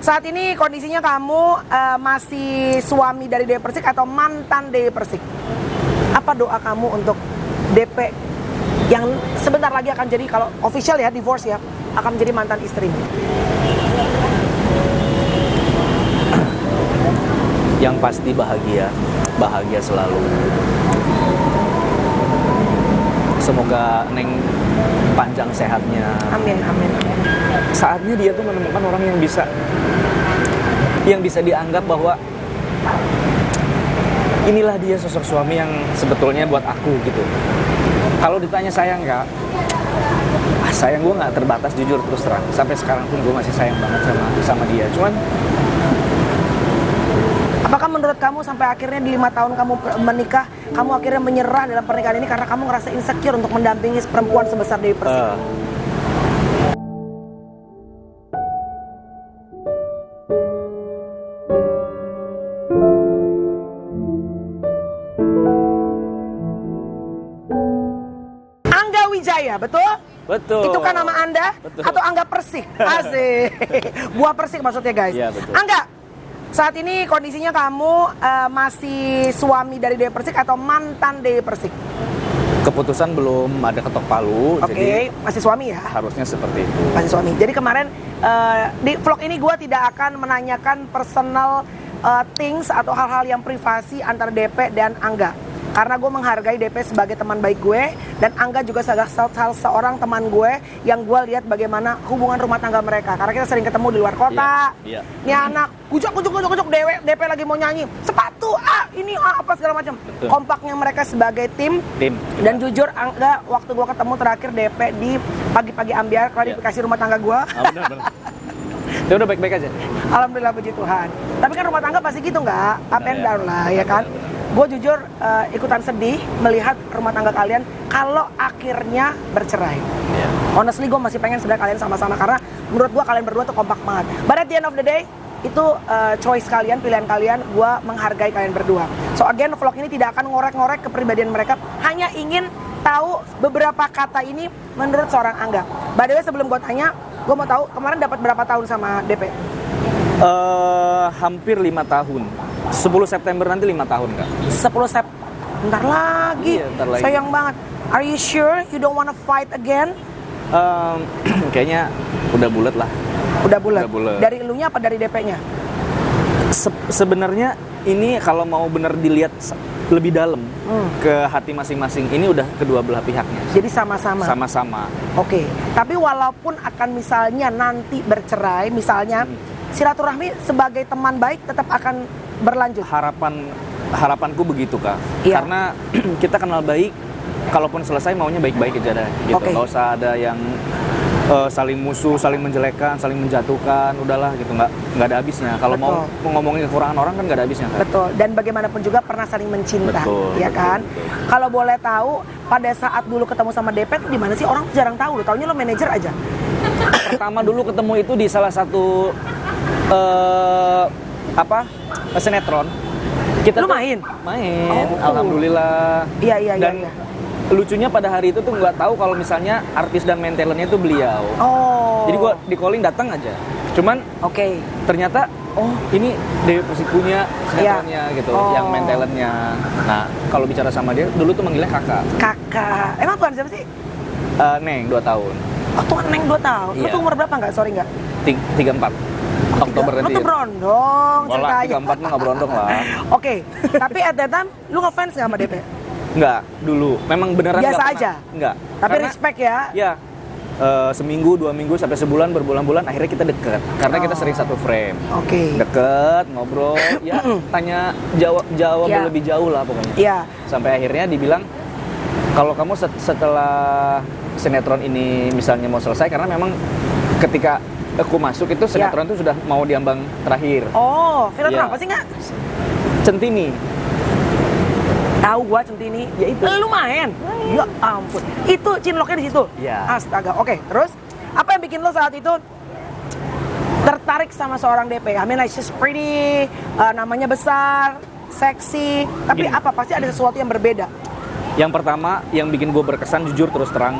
saat ini kondisinya kamu masih suami dari Dewi Persik atau mantan Dewi Persik? Apa doa kamu untuk DP yang sebentar lagi akan jadi, kalau official ya, divorce ya, akan menjadi mantan istrimu? Yang pasti bahagia selalu. Semoga Neng panjang sehatnya. Amin, amin, amin. Saatnya dia tuh menemukan orang yang bisa dianggap bahwa inilah dia sosok suami yang sebetulnya buat aku gitu. Kalau ditanya sayang nggak? Sayang gue nggak terbatas, jujur terus terang. Sampai sekarang pun gue masih sayang banget sama dia. Cuman apakah menurut kamu sampai akhirnya di 5 tahun kamu menikah, kamu akhirnya menyerah dalam pernikahan ini karena kamu ngerasa insecure untuk mendampingi perempuan sebesar Dewi Persik? Angga Wijaya, betul? betul. Itu kan nama Anda? Betul. Atau Angga Persik? Asik. Buah Persik maksudnya guys. Iya, betul. Angga, saat ini kondisinya kamu masih suami dari Dewi Persik atau mantan Dewi Persik? Keputusan belum ada ketok palu. Oke, masih suami ya? Harusnya seperti itu. Masih suami. Jadi kemarin di vlog ini gue tidak akan menanyakan personal things atau hal-hal yang privasi antara DP dan Angga. Karena gue menghargai DP sebagai teman baik gue, dan Angga juga seorang teman gue yang gue lihat bagaimana hubungan rumah tangga mereka. Karena kita sering ketemu di luar kota. Iya. Nih anak kucuk DP lagi mau nyanyi sepatu ini apa segala macam. Kompaknya mereka sebagai tim. Dan jujur Angga, waktu gue ketemu terakhir DP di pagi-pagi ambiar klarifikasi rumah tangga gue. Benar. Dia udah baik-baik aja. Alhamdulillah, puji Tuhan. Tapi kan rumah tangga pasti gitu nggak? Up and down lah, ya kan? Gue jujur ikutan sedih melihat rumah tangga kalian kalau akhirnya bercerai. Honestly gue masih pengen sebenarnya kalian sama-sama, karena menurut gue kalian berdua tuh kompak banget. But at the end of the day, itu choice kalian, pilihan kalian. Gue menghargai kalian berdua. So again, vlog ini tidak akan ngorek-ngorek kepribadian mereka, hanya ingin tahu beberapa kata ini menurut seorang Angga. By the way, sebelum gue tanya, gue mau tahu kemarin dapat berapa tahun sama DP? Hampir 5 tahun. 10 September nanti 5 tahun Kak. 10 September, bentar lagi. Iya, bentar lagi. Sayang banget. Are you sure you don't wanna fight again? Kayaknya udah bulat lah. Udah bulat. Dari elunya apa dari DP-nya? Sebenarnya ini kalau mau bener dilihat lebih dalam ke hati masing-masing, ini udah kedua belah pihaknya. Jadi sama-sama. Sama-sama. Oke. Tapi walaupun akan misalnya nanti bercerai, misalnya silaturahmi sebagai teman baik tetap akan berlanjut. Harapanku begitu Kak. Iya. Karena kita kenal baik, kalaupun selesai maunya baik-baik aja deh gitu. Oke. Nggak usah ada yang saling musuh, saling menjelekkan, saling menjatuhkan, udahlah gitu, nggak ada habisnya. Kalau mau ngomongin kekurangan orang kan nggak ada habisnya Kak. Betul. Dan bagaimanapun juga pernah saling mencinta, ya kan? Kalau boleh tahu, pada saat dulu ketemu sama DP tuh di mana sih? Orang jarang tahu, taunya lo manajer aja. Pertama dulu ketemu itu di salah satu sinetron. Lu main? Main, alhamdulillah. Iya. Dan lucunya pada hari itu tuh nggak tahu kalau misalnya artis dan main talentnya itu beliau. Jadi gue di calling datang aja. Cuman ternyata ini Dewi Persik punya sinetronnya gitu, yang main talentnya. Nah kalau bicara sama dia dulu tuh manggilnya kakak. Kakak. Emang tuan siapa sih? Neng 2 tahun. Oh tuan Neng 2 tahun. Lu tuh umur berapa nggak? Sorry nggak? 34. Oktober nanti. Lu tuh berondong ceritanya. 34 mah nggak berondong lah. Oke. Tapi at that time lu ngefans nggak sama DP? Nggak, dulu. Memang beneran biasa aja? Nggak. Tapi karena, respect ya? Iya. Seminggu, 2 minggu, sampai sebulan, berbulan-bulan, akhirnya kita deket. Karena kita sering satu frame. Deket, ngobrol, ya tanya, jawab lebih jauh lah pokoknya. Iya. Sampai akhirnya dibilang, kalau kamu setelah sinetron ini misalnya mau selesai, karena memang ketika aku masuk itu sinetron itu sudah mau diambang terakhir. Sinetron apa sih nggak? Centini. Tahu gua Centini. Ya itu. Lu main? Ya ampun. Itu cinloknya di situ. Iya. Astaga. Oke, terus apa yang bikin lo saat itu tertarik sama seorang DP? I mean like she's pretty, namanya besar, seksi, tapi apa pasti ada sesuatu yang berbeda. Yang pertama yang bikin gue berkesan, jujur terus terang,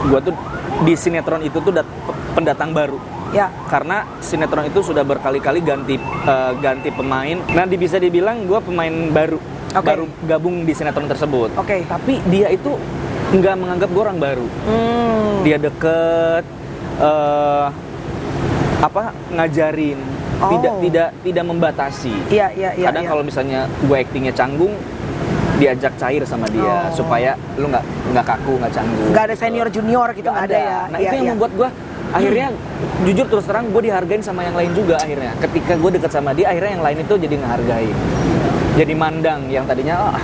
gue tuh di sinetron itu tuh pendatang baru. Ya. Karena sinetron itu sudah berkali-kali ganti pemain. Nah, bisa dibilang gue pemain baru. Baru gabung di sinetron tersebut. Tapi dia itu nggak menganggap gue orang baru. Dia deket, ngajarin, tidak membatasi. Kadang kalau misalnya gue aktingnya canggung, diajak cair sama dia supaya lu nggak kaku, nggak canggung. Nggak ada senior junior gitu, nggak ada ya. Nah itu yang membuat gue akhirnya jujur terus terang gue dihargain sama yang lain juga akhirnya. Ketika gue deket sama dia, akhirnya yang lain itu jadi ngehargain. Jadi mandang yang tadinya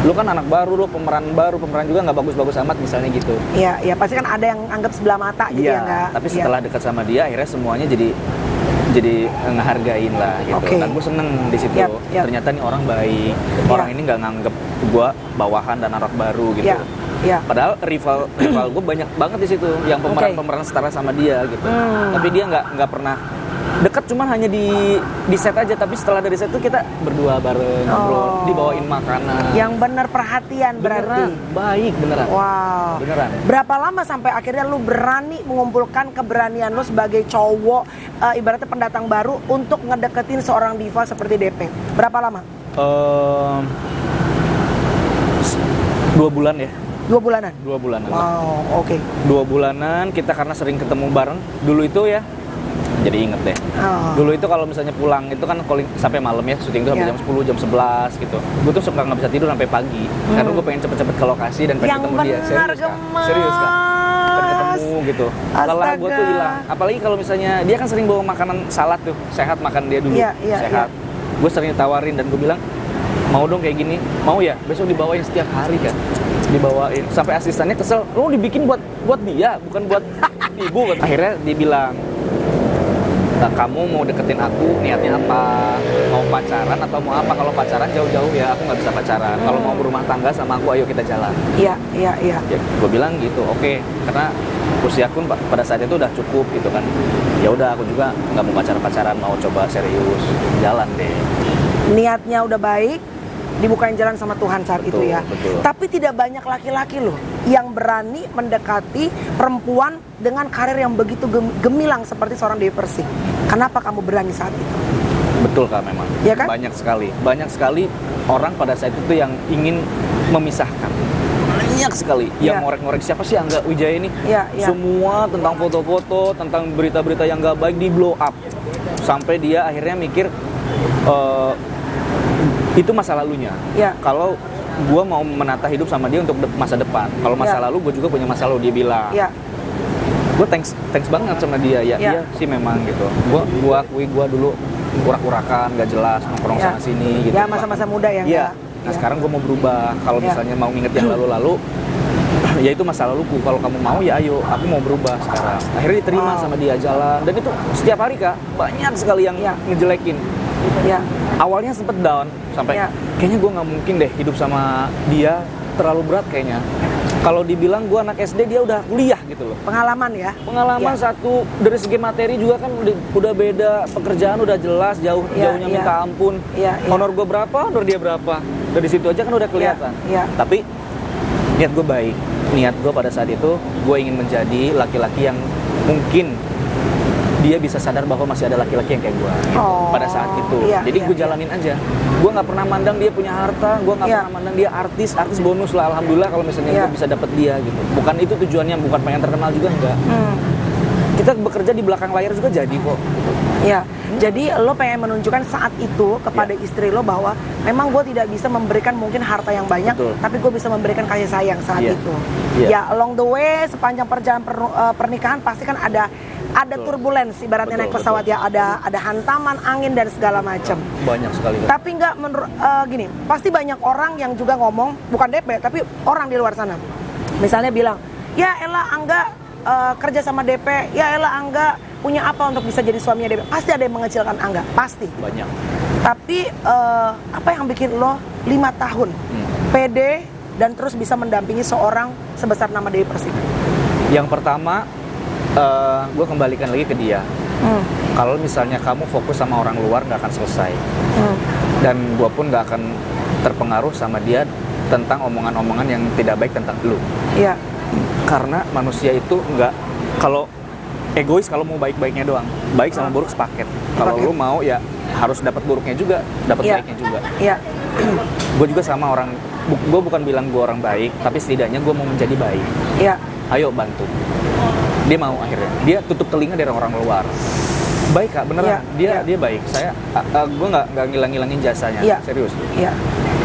lu kan anak baru, lu pemeran juga nggak bagus-bagus amat misalnya gitu. Iya, pasti kan ada yang anggap sebelah mata gitu ya nggak. Tapi setelah dekat sama dia, akhirnya semuanya jadi ngehargain lah gitu. Dan gue seneng di situ. Ternyata nih orang baik, orang ini nggak nganggep gue bawahan dan anak baru gitu. Padahal rival gue banyak banget di situ yang pemeran setara sama dia gitu. Tapi dia nggak pernah dekat, cuman hanya di set aja. Tapi setelah dari set itu kita berdua bareng ngobrol, dibawain makanan. Yang bener perhatian berarti. Baik beneran. Wow. Beneran. Berapa lama sampai akhirnya lu berani mengumpulkan keberanian lu sebagai cowok, ibaratnya pendatang baru untuk ngedeketin seorang diva seperti DP? Berapa lama? 2 bulan ya. 2 bulanan? 2 bulanan. Wow, oke. 2 bulanan kita karena sering ketemu bareng. Dulu itu ya, jadi inget deh. Dulu itu kalau misalnya pulang itu kan calling sampai malam ya, syuting itu sampai jam 10, jam 11 gitu. Gue tuh suka nggak bisa tidur sampai pagi. Karena gue pengen cepet-cepet ke lokasi dan pengen ketemu dia. Serius Kak. Pengen ketemu gitu. Lelah gue tuh hilang. Apalagi kalau misalnya dia kan sering bawa makanan salad tuh, sehat makan dia dulu. Sehat. Gue sering tawarin dan gue bilang, mau dong kayak gini. Mau ya? Besok dibawain setiap hari kan. Dibawain sampai asistennya kesel, lu dibikin buat dia bukan buat ibu kan. Akhirnya dia bilang, nah, kamu mau deketin aku niatnya apa, mau pacaran atau mau apa? Kalau pacaran jauh-jauh ya, aku nggak bisa pacaran. Kalau mau berumah tangga sama aku, ayo kita jalan. Iya. Ya, gue bilang gitu, oke. Karena usiaku pada saat itu udah cukup gitu kan. Ya udah, aku juga nggak mau pacaran, mau coba serius, jalan deh. Niatnya udah baik, dibukain jalan sama Tuhan saat itu ya. Betul. Tapi tidak banyak laki-laki loh yang berani mendekati perempuan dengan karir yang begitu gemilang seperti seorang Dewi Persik. Kenapa kamu berani saat itu? Betul Kak, memang. Ya kan? Banyak sekali orang pada saat itu yang ingin memisahkan. Banyak sekali yang ngorek-ngorek siapa sih Angga Wijaya ini. Semua tentang foto-foto, tentang berita-berita yang gak baik di blow up. Sampai dia akhirnya mikir itu masa lalunya. Kalau gue mau menata hidup sama dia untuk masa depan. Kalau masa lalu, gue juga punya masa lalu, dia bilang. Gue thanks banget sama dia. Iya sih memang gitu. Gue akui gue dulu urak-urakan, gak jelas, nongkrong sana sini gitu. Ya masa-masa muda ya. Nah sekarang gue mau berubah. Kalau misalnya mau nginget yang lalu-lalu, ya itu masa laluku. Kalau kamu mau ya ayo, aku mau berubah sekarang. Akhirnya diterima sama dia, jalan. Dan itu setiap hari Kak, banyak sekali yang ngejelekin. Awalnya sempet down sampai kayaknya gue nggak mungkin deh hidup sama dia, terlalu berat kayaknya. Kalau dibilang gue anak SD, dia udah kuliah gitu loh. Pengalaman satu, dari segi materi juga kan udah beda, pekerjaan udah jelas, jauhnya minta ampun. Honor gue berapa, honor dia berapa, dari situ aja kan udah kelihatan. Tapi niat gue baik, niat gue pada saat itu gue ingin menjadi laki-laki yang mungkin dia bisa sadar bahwa masih ada laki-laki yang kayak gue pada saat itu. Jadi gue jalanin aja. Gue nggak pernah mandang dia punya harta, gue nggak pernah mandang dia artis bonus lah. Alhamdulillah kalau misalnya gue bisa dapet dia gitu. Bukan itu tujuannya, bukan pengen terkenal juga enggak. Kita bekerja di belakang layar juga jadi kok. Jadi lo pengen menunjukkan saat itu kepada istri lo bahwa memang gue tidak bisa memberikan mungkin harta yang banyak, tapi gue bisa memberikan kasih sayang saat itu. Ya along the way sepanjang perjalanan pernikahan pasti kan ada turbulensi, ibaratnya naik pesawat ya, ada hantaman angin dan segala macam. Banyak sekali. Tapi nggak gini, pasti banyak orang yang juga ngomong, bukan DP tapi orang di luar sana. Misalnya bilang, ya elah Angga kerja sama DP, ya elah Angga punya apa untuk bisa jadi suaminya DP. Pasti ada yang mengecilkan Angga, pasti. Banyak. Tapi apa yang bikin lo 5 tahun pede dan terus bisa mendampingi seorang sebesar nama Dewi Persik? Yang pertama, gue kembalikan lagi ke dia. Kalau misalnya kamu fokus sama orang luar nggak akan selesai. Dan gue pun nggak akan terpengaruh sama dia tentang omongan-omongan yang tidak baik tentang lu. Karena manusia itu nggak, kalau egois kalau mau baik-baiknya doang. Baik sama buruk sepaket. Kalau lu mau ya harus dapat buruknya juga, dapat baiknya juga. Iya. Gue juga sama orang, gue bukan bilang gue orang baik, tapi setidaknya gue mau menjadi baik. Iya. Ayo bantu. Dia mau akhirnya. Dia tutup telinga dari orang luar. Baik Kak, beneran. Dia baik. Saya gue nggak ngilang-ngilangin jasanya. Serius. Iya.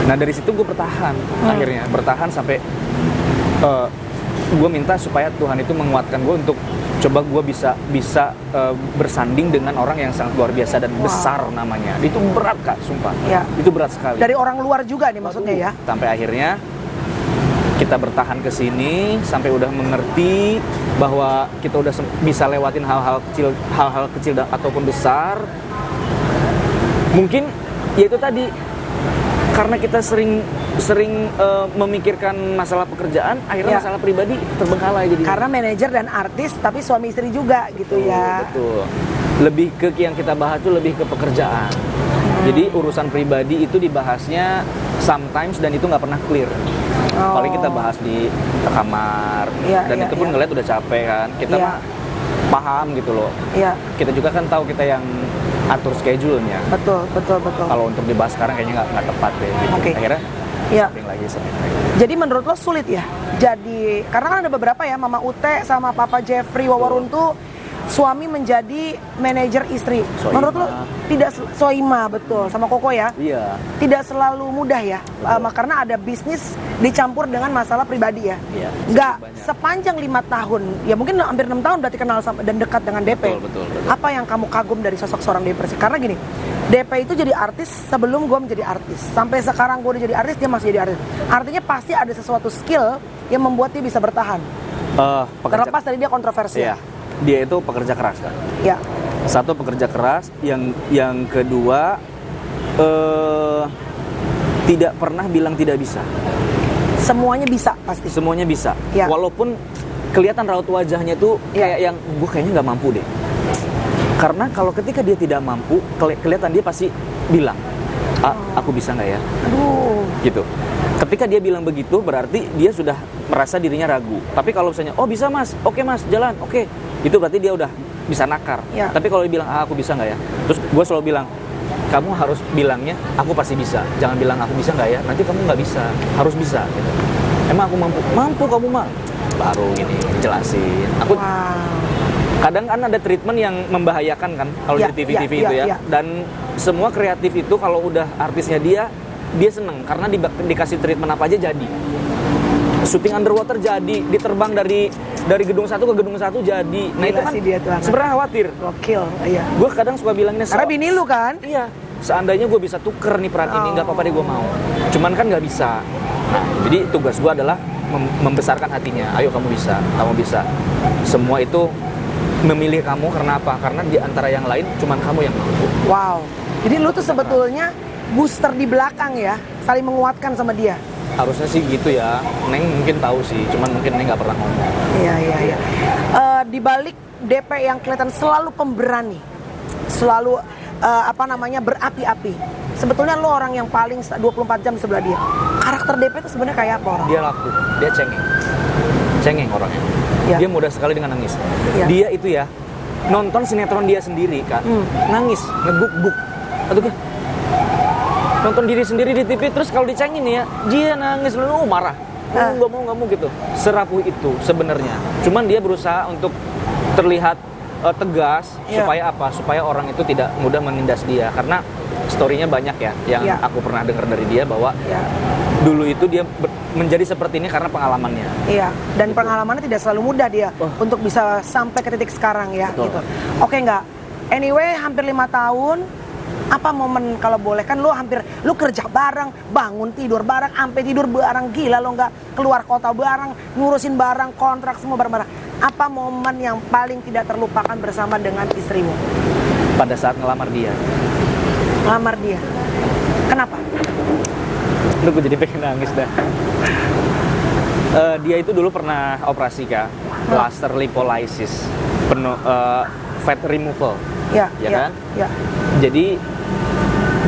Nah dari situ gue bertahan. Akhirnya bertahan sampai gue minta supaya Tuhan itu menguatkan gue untuk coba gue bisa bersanding dengan orang yang sangat luar biasa dan besar namanya. Itu berat Kak, sumpah. Itu berat sekali. Dari orang luar juga nih maksudnya ya. Sampai akhirnya kita bertahan ke sini sampai udah mengerti bahwa kita udah bisa lewatin hal-hal kecil ataupun besar. Mungkin ya itu tadi, karena kita sering memikirkan masalah pekerjaan, akhirnya masalah pribadi terbengkalai jadi. Karena manajer dan artis tapi suami istri juga gitu ya. Betul. Lebih ke yang kita bahas tuh lebih ke pekerjaan. Jadi urusan pribadi itu dibahasnya sometimes dan itu nggak pernah clear. Paling kita bahas di kamar dan itu pun ngeliat udah capek kan. Kita mah paham gitu loh. Kita juga kan tahu kita yang atur schedule-nya. Betul. Kalau untuk dibahas sekarang kayaknya nggak tepat deh. Gitu. Akhirnya sering lagi. Jadi menurut lo sulit ya? Jadi karena kan ada beberapa ya, Mama Ute sama Papa Jeffrey Wawaruntu suami menjadi manajer istri. Soima. Menurut lo tidak Soima betul sama Koko ya? Iya. Tidak selalu mudah ya, karena ada bisnis dicampur dengan masalah pribadi ya. Iya. Nggak sepanjang 5 tahun, ya mungkin hampir 6 tahun berarti kenal dan dekat dengan DP. Betul. Apa yang kamu kagum dari sosok seorang DP Persik? Karena gini, DP itu jadi artis sebelum gue menjadi artis. Sampai sekarang gue udah jadi artis, dia masih jadi artis. Artinya pasti ada sesuatu skill yang membuat dia bisa bertahan. Terlepas dari dia kontroversi. Iya. Dia itu pekerja keras kan. Ya. Satu pekerja keras, yang kedua tidak pernah bilang tidak bisa. Semuanya bisa pasti. Semuanya bisa. Ya. Walaupun kelihatan raut wajahnya tuh kayak yang gue kayaknya nggak mampu deh. Karena kalau ketika dia tidak mampu, kelihatan dia pasti bilang, aku bisa nggak ya? Aduh. Gitu. Ketika dia bilang begitu, berarti dia sudah merasa dirinya ragu. Tapi kalau misalnya, oh bisa mas, oke mas, jalan, oke. Itu berarti dia udah bisa nakar. Ya. Tapi kalau dia bilang, aku bisa nggak ya? Terus gue selalu bilang, kamu harus bilangnya, aku pasti bisa. Jangan bilang aku bisa nggak ya, nanti kamu nggak bisa. Harus bisa. Gitu. Emang aku mampu? Mampu kamu mah. Baru gini, jelasin. Aku kadang kan ada treatment yang membahayakan kan, kalau di TV-TV itu ya. Dan semua kreatif itu kalau udah artisnya dia seneng karena dikasih treatment apa aja jadi. Syuting underwater jadi, diterbang dari gedung satu ke gedung satu jadi. Nah itu kan sebenarnya khawatir. Gokil, iya. Gue kadang suka bilangnya karena bini lu kan? Iya. Seandainya gue bisa tuker nih peran ini, nggak apa-apa deh gue mau. Cuman kan nggak bisa. Nah, jadi tugas gue adalah membesarkan hatinya. Ayo kamu bisa. Semua itu memilih kamu karena apa? Karena di antara yang lain cuman kamu yang mampu. Wow. Jadi lu tuh sebetulnya booster di belakang ya, saling menguatkan sama dia. Harusnya sih gitu ya. Neng mungkin tahu sih, cuman mungkin Neng nggak pernah ngomong. Iya. Di balik DP yang kelihatan selalu pemberani, selalu berapi-api. Sebetulnya lo orang yang paling 24 jam di sebelah dia. Karakter DP itu sebenarnya kayak apa orang? Dia laku, dia cengeng orangnya. Ya. Dia mudah sekali dengan nangis. Ya. Dia itu ya nonton sinetron dia sendiri kan, nangis, ngebuk-buk, atau nonton diri sendiri di TV terus kalau dicengin ya dia nangis lalu marah, nggak mau gitu. Serapuh itu sebenarnya. Cuman dia berusaha untuk terlihat tegas supaya apa? Supaya orang itu tidak mudah menindas dia karena story-nya banyak ya yang aku pernah dengar dari dia bahwa dulu itu dia menjadi seperti ini karena pengalamannya. Iya, dan gitu. Pengalamannya tidak selalu mudah dia untuk bisa sampai ke titik sekarang ya. Betul. Gitu. Oke nggak? Anyway, hampir 5 tahun. Apa momen kalau boleh kan lu kerja bareng, bangun tidur bareng, sampai tidur bareng, gila lo nggak keluar kota bareng, ngurusin barang, kontrak semua bareng-bareng. Apa momen yang paling tidak terlupakan bersama dengan istrimu? Pada saat ngelamar dia. Ngelamar dia. Kenapa? Lu gue jadi pengen nangis dah. Dia itu dulu pernah operasi Kak, laser lipolysis, fat removal. Ya kan? Ya. Jadi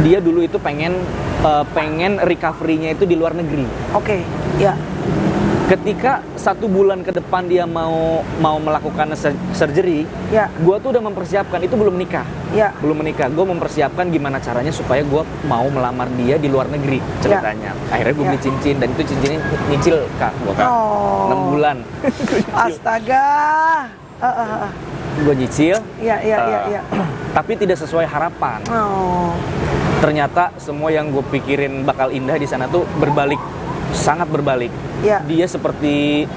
dia dulu itu pengen recovery-nya itu di luar negeri. Oke. Ya. ketika 1 bulan ke depan dia mau melakukan surgery, gue tuh udah mempersiapkan, itu belum nikah, gue mempersiapkan gimana caranya supaya gue mau melamar dia di luar negeri ceritanya. Akhirnya gue beli cincin, dan itu cincinnya nyicil Kak, gue 6 bulan. Astaga. Gue nyicil, tapi tidak sesuai harapan. Ternyata semua yang gue pikirin bakal indah di sana tuh berbalik, sangat berbalik. Dia seperti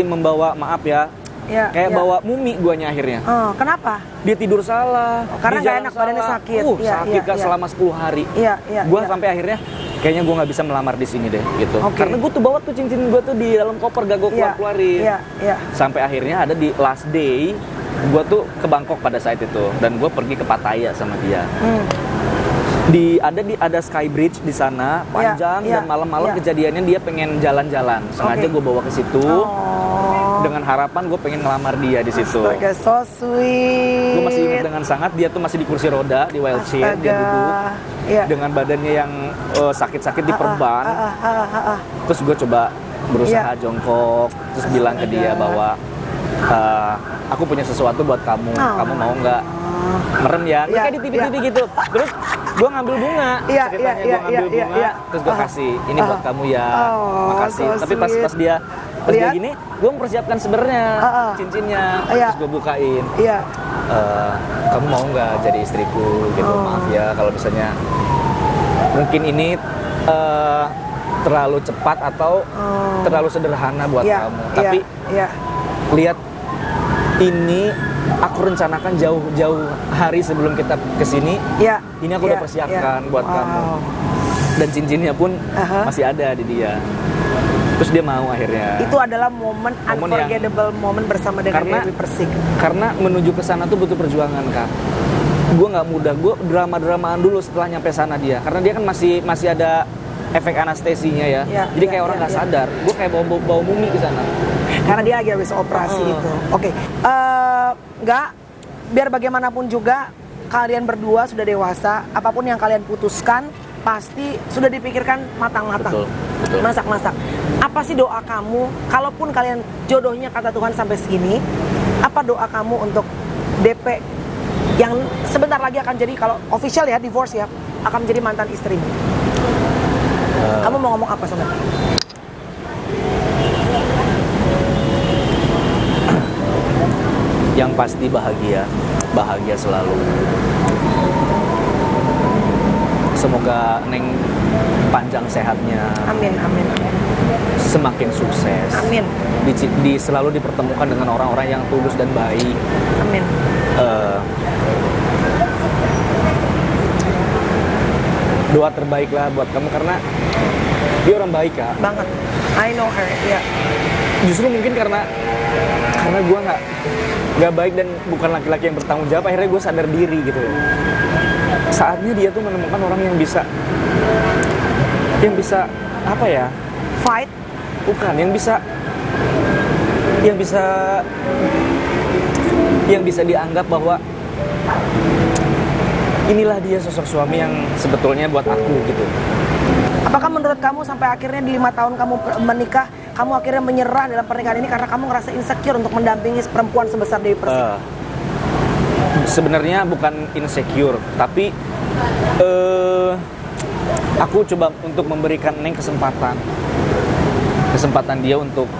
membawa, maaf ya, kayak bawa mumi guanya akhirnya. Kenapa? Dia tidur salah, karena nggak enak, badannya sakit. Sakit Kak, selama 10 hari. Gue sampai akhirnya kayaknya gue nggak bisa melamar di sini deh gitu. Karena gue tuh bawa tuh cincin gue tuh di dalam koper, gak gue keluarin. Sampai akhirnya ada di last day, gue tuh ke Bangkok pada saat itu, dan gue pergi ke Pattaya sama dia. Ada Sky Bridge di sana panjang, dan malam-malam kejadiannya dia pengen jalan-jalan, sengaja gue bawa ke situ dengan harapan gue pengen ngelamar dia di situ. Astaga, so sweet. Gue masih ingat dengan sangat, dia tuh masih di kursi roda, di wheelchair. Dia duduk dengan badannya yang sakit-sakit diperban. Terus gue coba berusaha jongkok, terus bilang ke dia bahwa aku punya sesuatu buat kamu, kamu mau nggak? Merem ya, kayak di TV-TV gitu. Terus gue ngambil bunga, ceritanya gue ngambil bunga, terus gue kasih, ini buat kamu ya, makasih. So tapi pas dia gini, gue mempersiapkan sebenarnya cincinnya, terus gue bukain. Kamu mau nggak jadi istriku? Gitu, maaf ya kalau misalnya mungkin ini terlalu cepat atau terlalu sederhana buat kamu. Tapi lihat, ini aku rencanakan jauh-jauh hari sebelum kita kesini. Ini aku udah persiapkan buat kamu. Dan cincinnya pun masih ada di dia. Terus dia mau akhirnya. Itu adalah momen unforgettable momen bersama dengan Dewi Persik. Karena menuju ke sana tuh butuh perjuangan, Kak. Gue nggak mudah, gue drama-dramaan dulu setelah nyampe sana dia. Karena dia kan masih ada efek anestesinya ya. Jadi kayak orang nggak sadar. Gue kayak bawa mumi ke sana. Karena dia lagi habis operasi itu. Oke. Nggak, biar bagaimanapun juga kalian berdua sudah dewasa. Apapun yang kalian putuskan pasti sudah dipikirkan matang-matang. Betul. Masak-masak. Apa sih doa kamu, kalaupun kalian jodohnya kata Tuhan sampai segini, apa doa kamu untuk DP yang sebentar lagi akan jadi, kalau official ya, divorce ya, akan menjadi mantan istrimu? Kamu mau ngomong apa sebenarnya? Yang pasti bahagia selalu. Semoga Neng panjang sehatnya. Amin. Semakin sukses. Amin. Selalu dipertemukan dengan orang-orang yang tulus dan baik. Amin. Doa terbaik lah buat kamu, karena dia orang baik, Kak. Banget. I know her. Justru mungkin karena gue nggak baik dan bukan laki-laki yang bertanggung jawab, akhirnya gue sadar diri gitu. Saatnya dia tuh menemukan orang yang bisa apa ya? Fight? Bukan, yang bisa dianggap bahwa inilah dia sosok suami yang sebetulnya buat aku gitu. Apakah menurut kamu sampai akhirnya di 5 tahun kamu menikah, kamu akhirnya menyerah dalam pernikahan ini karena kamu ngerasa insecure untuk mendampingi perempuan sebesar Dewi Persik? Sebenarnya bukan insecure, tapi aku coba untuk memberikan Neng kesempatan dia untuk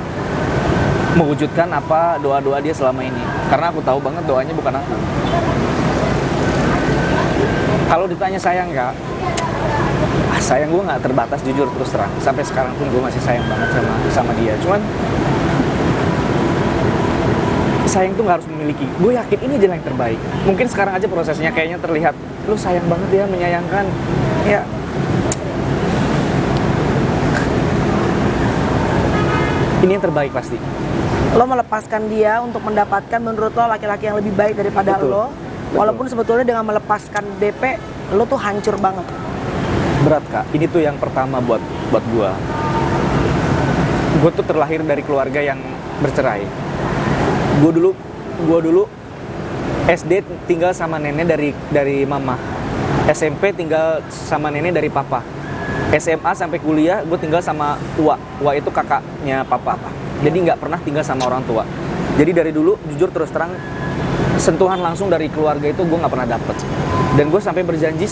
mewujudkan apa doa-doa dia selama ini. Karena aku tahu banget doanya bukan aku. Kalau ditanya sayang nggak? Sayang gue nggak terbatas, jujur terus terang. Sampai sekarang pun gue masih sayang banget sama dia. Cuman sayang tuh nggak harus memiliki. Gue yakin ini jalan yang terbaik. Mungkin sekarang aja prosesnya kayaknya terlihat lu sayang banget ya, menyayangkan. Ya, ini yang terbaik pasti. Lo melepaskan dia untuk mendapatkan menurut lo laki-laki yang lebih baik daripada lo. Walaupun sebetulnya dengan melepaskan DP, lo tuh hancur banget. Berat, Kak. Ini tuh yang pertama buat gue. Gue tuh terlahir dari keluarga yang bercerai. Gue dulu SD tinggal sama nenek dari mama. SMP tinggal sama nenek dari papa. SMA sampai kuliah gue tinggal sama Ua. Ua itu kakaknya papa. Jadi nggak pernah tinggal sama orang tua. Jadi dari dulu jujur terus terang sentuhan langsung dari keluarga itu gue nggak pernah dapet. Dan gue sampai berjanji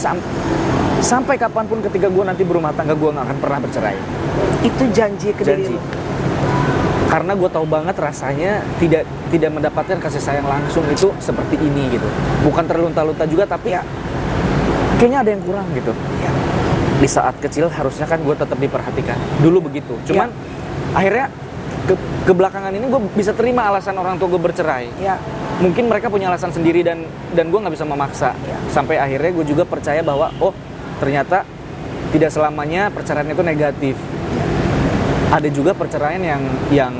sampai kapanpun ketika gue nanti berumah tangga gue nggak akan pernah bercerai. Itu janji ke diri Janji. lu. Karena gue tahu banget rasanya tidak mendapatkan kasih sayang langsung itu seperti ini gitu. Bukan terlunta-lunta juga tapi ya kayaknya ada yang kurang gitu. Ya. Di saat kecil harusnya kan gue tetap diperhatikan. Dulu begitu. Cuman akhirnya ke belakangan ini gue bisa terima alasan orang tua gue bercerai. Ya. Mungkin mereka punya alasan sendiri dan gue nggak bisa memaksa. Ya. Sampai akhirnya gue juga percaya bahwa oh ternyata tidak selamanya perceraian itu negatif. Ada juga perceraian yang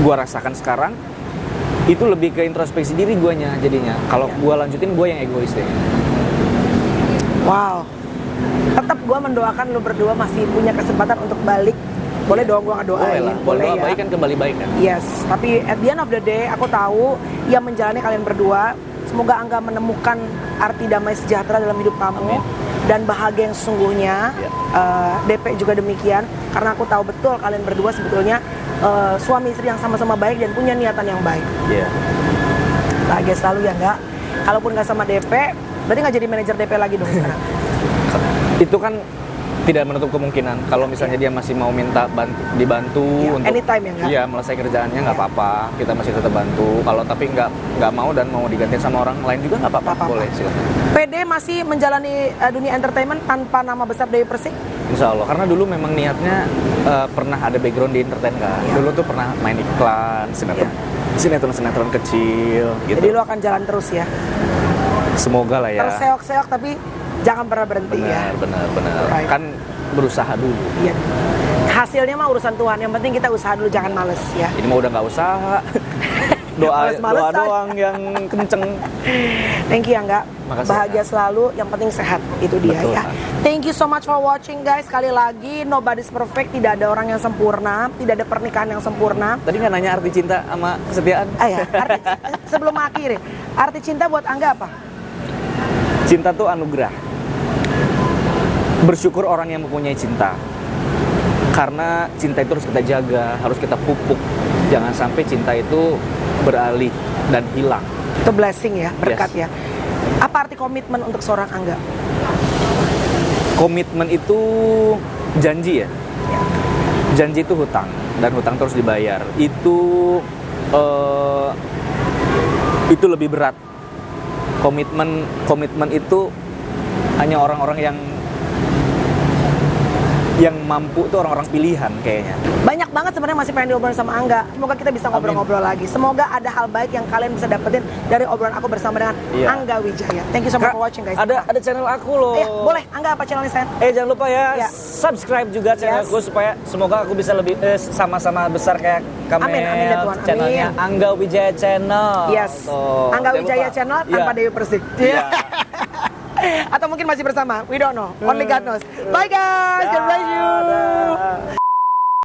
gue rasakan sekarang itu lebih ke introspeksi diri guanya jadinya. Kalau gue lanjutin gue yang egois deh. Wow. Tetap gue mendoakan lu berdua masih punya kesempatan untuk balik. Boleh dong gue ngedoain. Boleh ya. baik kan kembali baik kan. Yes, tapi at the end of the day aku tahu yang menjalani kalian berdua. Semoga Angga menemukan arti damai sejahtera dalam hidup kamu. Amin. Dan bahagia yang sesungguhnya. DP juga demikian. Karena aku tahu betul kalian berdua sebetulnya suami istri yang sama-sama baik dan punya niatan yang baik. Iya. Bahagia selalu ya enggak. Kalaupun nggak sama DP, berarti nggak jadi manajer DP lagi dong sekarang. Itu kan tidak menutup kemungkinan kalau misalnya dia masih mau minta dibantu untuk anytime ya enggak? Iya, melesai kerjaannya nggak apa-apa, kita masih tetap bantu. Kalau tapi nggak mau dan mau diganti sama orang lain juga nggak apa-apa, boleh silakan. PD masih menjalani dunia entertainment tanpa nama besar Dewi Persik? Insya Allah, karena dulu memang niatnya pernah ada background di entertain kan. Dulu tuh pernah main iklan, sinetron kecil gitu. Jadi lu akan jalan terus ya? Semoga lah ya. Terseok-seok tapi jangan pernah berhenti ya. Benar. Right. Kan berusaha dulu. Iya. Hasilnya mah urusan Tuhan. Yang penting kita usaha dulu, jangan males ya. Ini mah udah nggak usaha. doa Males-malesan. doang yang kenceng. Thank you ya enggak. Makasih, Bahagia selalu. Yang penting sehat. Itu dia. Betul, ya. Thank you so much for watching guys. Sekali lagi nobody's perfect. Tidak ada orang yang sempurna. Tidak ada pernikahan yang sempurna. Tadi nggak nanya arti cinta sama kesetiaan? Ya, sebelum akhir, arti cinta buat Angga apa? Cinta tuh anugerah. Bersyukur orang yang mempunyai cinta. Karena cinta itu harus kita jaga, harus kita pupuk. Jangan sampai cinta itu beralih dan hilang. Itu blessing ya, berkat Yes. ya. Apa arti komitmen untuk seorang Angga? Komitmen itu janji ya. Janji itu hutang dan hutang terus dibayar. Itu lebih berat. Komitmen itu hanya orang-orang yang mampu tuh orang-orang pilihan kayaknya. Banyak banget sebenarnya masih pengen diobrolin sama Angga. Semoga kita bisa ngobrol-ngobrol lagi. Semoga ada hal baik yang kalian bisa dapetin dari obrolan aku bersama dengan Angga Wijaya. Thank you so much for watching guys. Ada channel aku loh. Boleh, Angga apa channelnya saya? Jangan lupa ya, subscribe juga channelku supaya semoga aku bisa lebih sama-sama besar kayak Kamel. Amin ya Tuhan. Channelnya Angga Wijaya Channel. Yes. Tuh, Angga jangan Wijaya lupa. Channel tanpa Dewi Persik. Iya. Atau mungkin masih bersama. We don't know. Only God knows. Bye guys. God bless you.